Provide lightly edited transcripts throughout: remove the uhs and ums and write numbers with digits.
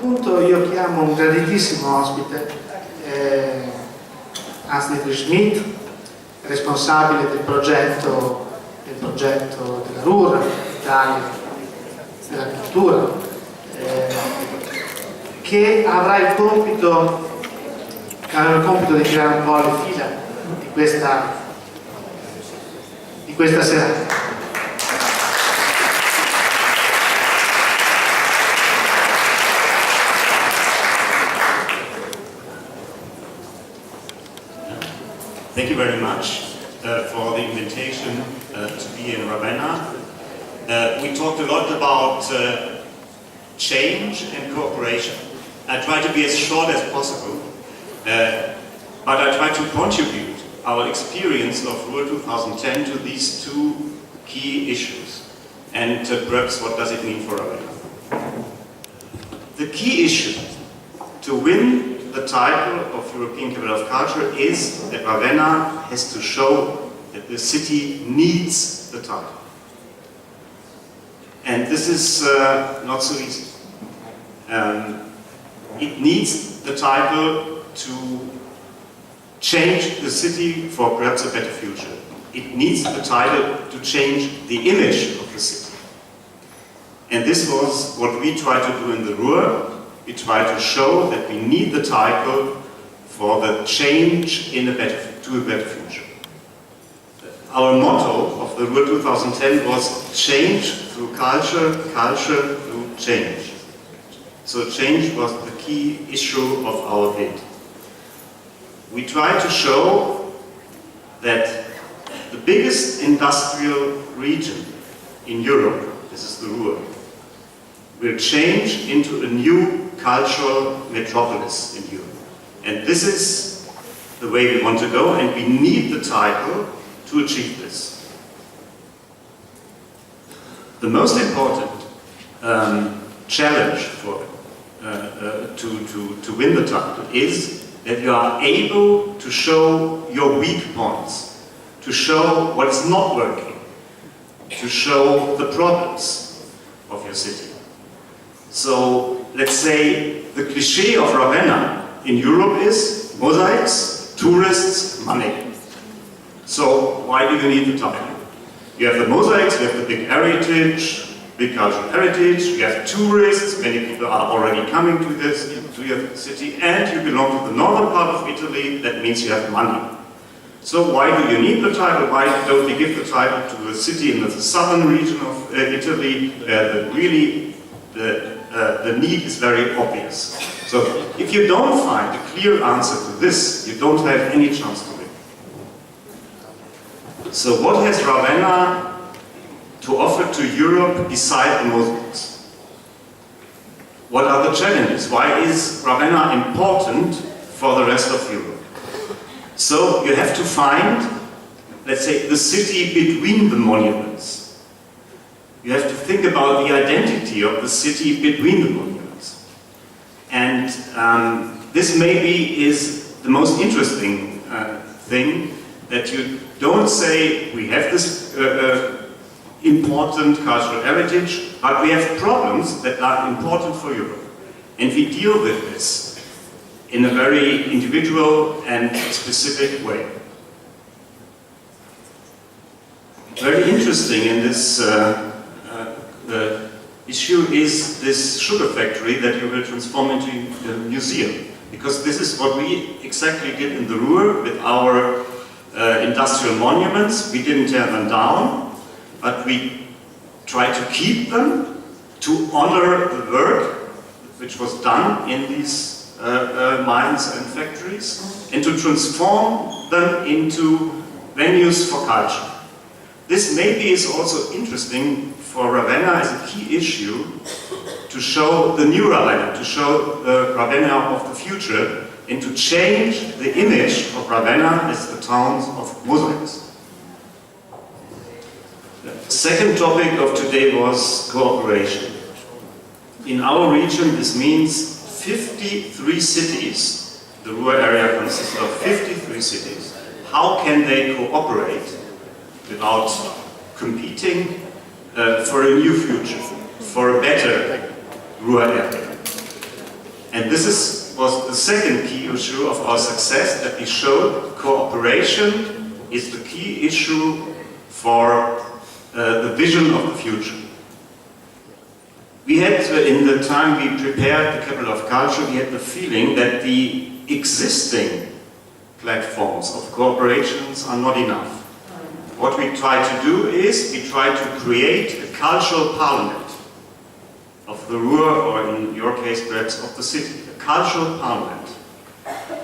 punto io chiamo un graditissimo ospite, Dietrich Schmidt, responsabile del progetto della Ruhr, d'Italia, della cultura, che avrà il compito di tirare un po' le fila di questa serata. Thank you very much for the invitation to be in Ravenna. We talked a lot about change and cooperation. I try to be as short as possible, but I try to contribute our experience of Ruhr 2010 to these two key issues. And perhaps what does it mean for Ravenna? The key issue to win the title of European Capital of Culture is that Ravenna has to show that the city needs the title. And this is not so easy. It needs the title to change the city for perhaps a better future. It needs the title to change the image of the city. And this was what we tried to do in the Ruhr. We try to show that we need the title for the change to a better future. Our motto of the Ruhr 2010 was change through culture, culture through change. So change was the key issue of our bid. We tried to show that the biggest industrial region in Europe, this is the Ruhr, will change into a new cultural metropolis in Europe. And this is the way we want to go, and we need the title to achieve this. The most important challenge to win the title is that you are able to show your weak points, to show what is not working, to show the problems of your city. So, let's say the cliché of Ravenna in Europe is mosaics, tourists, money. So, why do you need the title? You have the mosaics, you have the big heritage, big cultural heritage, you have tourists, many people are already coming to your city, and you belong to the northern part of Italy, that means you have money. So why do you need the title? Why don't we give the title to a city in the southern region of Italy, where the need is very obvious? So if you don't find a clear answer to this, you don't have any chance to win. So what has Ravenna to offer to Europe beside the mosaics? What are the challenges? Why is Ravenna important for the rest of Europe? So you have to find, let's say, the city between the monuments. You have to think about the identity of the city between the monuments. And this maybe is the most interesting thing, that you don't say we have this important cultural heritage, but we have problems that are important for Europe. And we deal with this in a very individual and specific way. Very interesting in this issue is this sugar factory that you will transform into a museum. Because this is what we exactly did in the Ruhr with our industrial monuments. We didn't tear them down, but we tried to keep them to honor the work which was done in these mines and factories, and to transform them into venues for culture. This maybe is also interesting for Ravenna as a key issue to show the new Ravenna, to show the Ravenna of the future, and to change the image of Ravenna as the towns of mosaics. The second topic of today was cooperation. In our region, this means 53 cities. The Ruhr area consists of 53 cities. How can they cooperate without competing for a new future, for a better Ruhr area? And this was the second key issue of our success, that we showed cooperation is the key issue for the vision of the future. We had, in the time we prepared the Capital of Culture, we had the feeling that the existing platforms of cooperations are not enough. What we try to do is, we try to create a cultural parliament of the Ruhr, or in your case perhaps of the city, a cultural parliament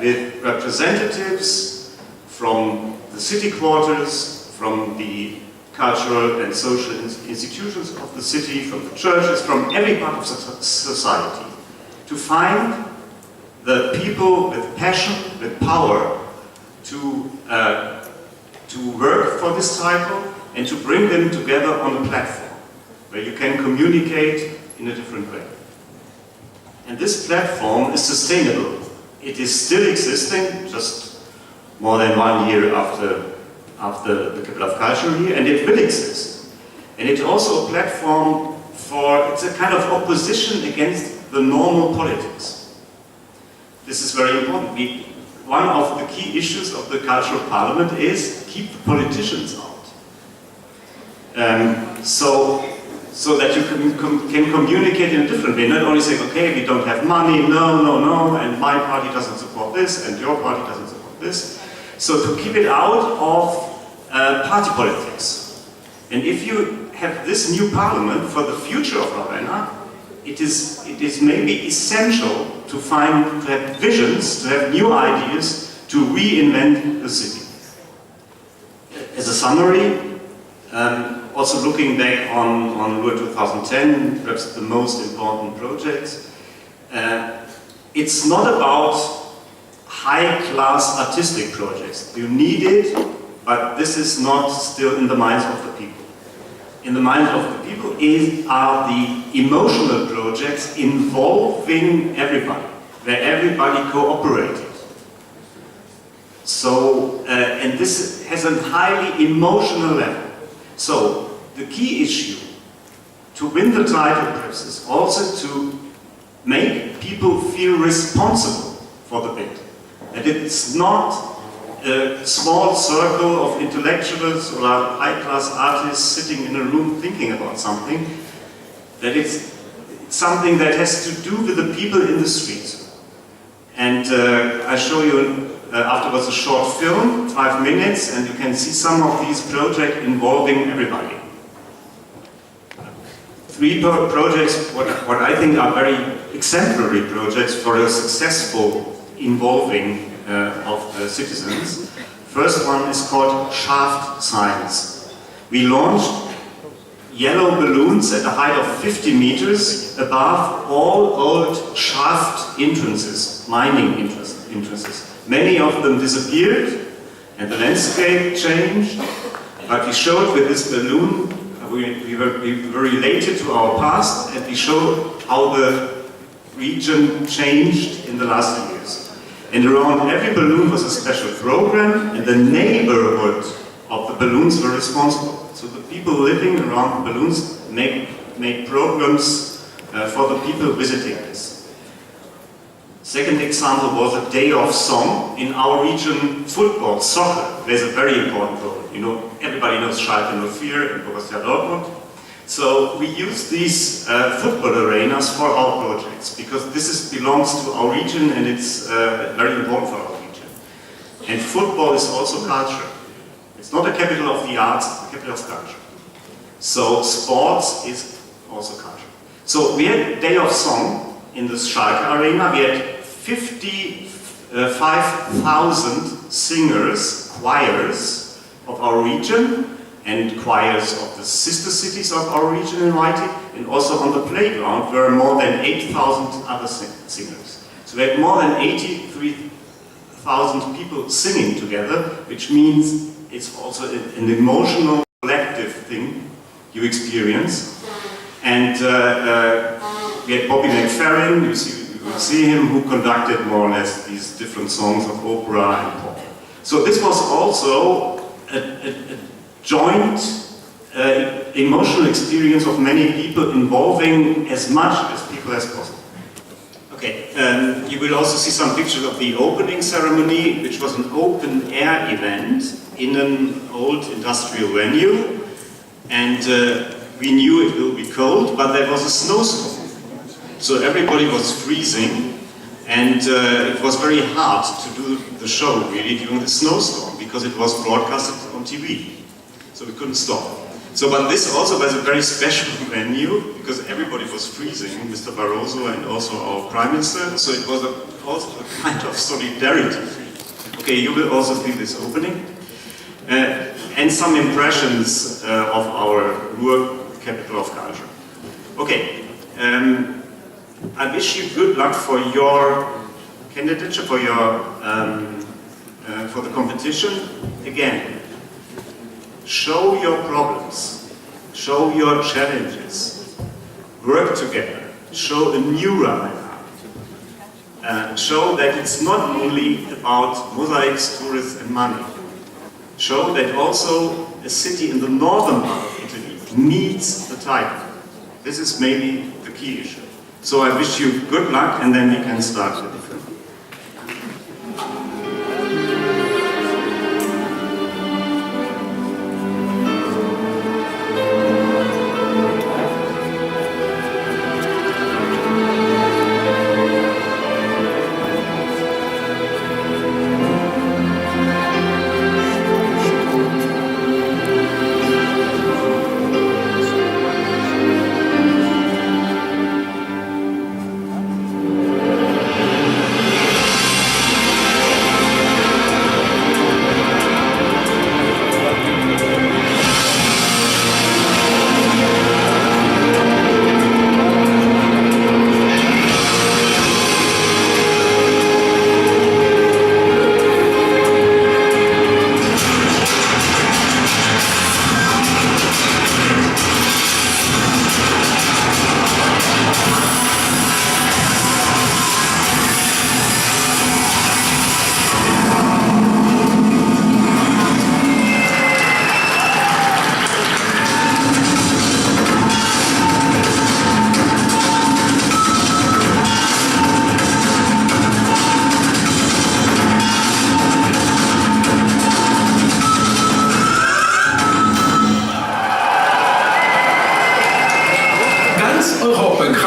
with representatives from the city quarters, from the cultural and social institutions of the city, from the churches, from every part of society, to find the people with passion, with power, to work for this title and to bring them together on a platform where you can communicate in a different way. And this platform is sustainable. It is still existing, just more than 1 year after the Capital of Culture here, and it will exist. And it's also a platform for, it's a kind of opposition against the normal politics. This is very important. One of the key issues of the Cultural Parliament is keep the politicians out. So that you can communicate in a different way, not only saying, okay, we don't have money, no, and my party doesn't support this, and your party doesn't support this. So to keep it out of party politics. And if you have this new parliament for the future of Ravenna, it is maybe essential to have visions, to have new ideas, to reinvent the city. As a summary, also looking back on Ruhr 2010, perhaps the most important projects, it's not about high-class artistic projects. You need it, but this is not still in the minds of the people. In the minds of the people are the emotional projects involving everybody, where everybody cooperated. So, and this has a highly emotional level. So, the key issue to win the title perhaps is also to make people feel responsible for the bid. And it's not a small circle of intellectuals or high-class artists sitting in a room thinking about something, that it's something that has to do with the people in the streets. And I show you afterwards a short film, 5 minutes, and you can see some of these projects involving everybody. 3 projects, what I think are very exemplary projects for a successful involving of citizens. First one is called shaft signs. We launched yellow balloons at a height of 50 meters above all old shaft entrances, mining entrances. Many of them disappeared and the landscape changed, but we showed with this balloon, we were related to our past, and we showed how the region changed in the last years. And around every balloon was a special program, and the neighborhood of the balloons were responsible. So the people living around the balloons made programs for the people visiting this. Second example was a day of song. In our region, football, soccer, plays a very important role. You know, everybody knows Schalke 04 and Borussia Dortmund. So we use these football arenas for our projects, because this belongs to our region and it's very important for our region. And football is also culture. It's not the capital of the arts, it's the capital of culture. So sports is also culture. So we had a day of song in the Schalke arena. We had 55,000 singers, choirs of our region, and choirs of the sister cities of our region invited, and also on the playground were more than 8,000 other singers. So we had more than 83,000 people singing together, which means it's also an emotional, collective thing you experience. And we had Bobby McFerrin, you see him, who conducted more or less these different songs of opera and pop. So this was also a joint emotional experience of many people, involving as much as people as possible. Okay, You will also see some pictures of the opening ceremony, which was an open-air event in an old industrial venue. And we knew it will be cold, but there was a snowstorm. So everybody was freezing, and it was very hard to do the show, really, during the snowstorm, because it was broadcasted on TV. So we couldn't stop. So, but this also was a very special venue, because everybody was freezing, Mr. Barroso and also our Prime Minister, so it was also a kind of solidarity. Okay, you will also see this opening. And some impressions of our Ruhr, capital of culture. Okay, I wish you good luck for your candidature, for your for the competition. Again, show your problems, show your challenges, work together, show a new Ravenna, show that it's not only about mosaics, tourists and money. Show that also a city in the northern part of Italy needs the title. This is maybe the key issue. So I wish you good luck, and then we can start with the film.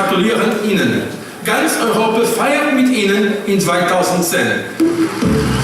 Gratulieren Ihnen. Ganz Europa feiert mit Ihnen in 2010.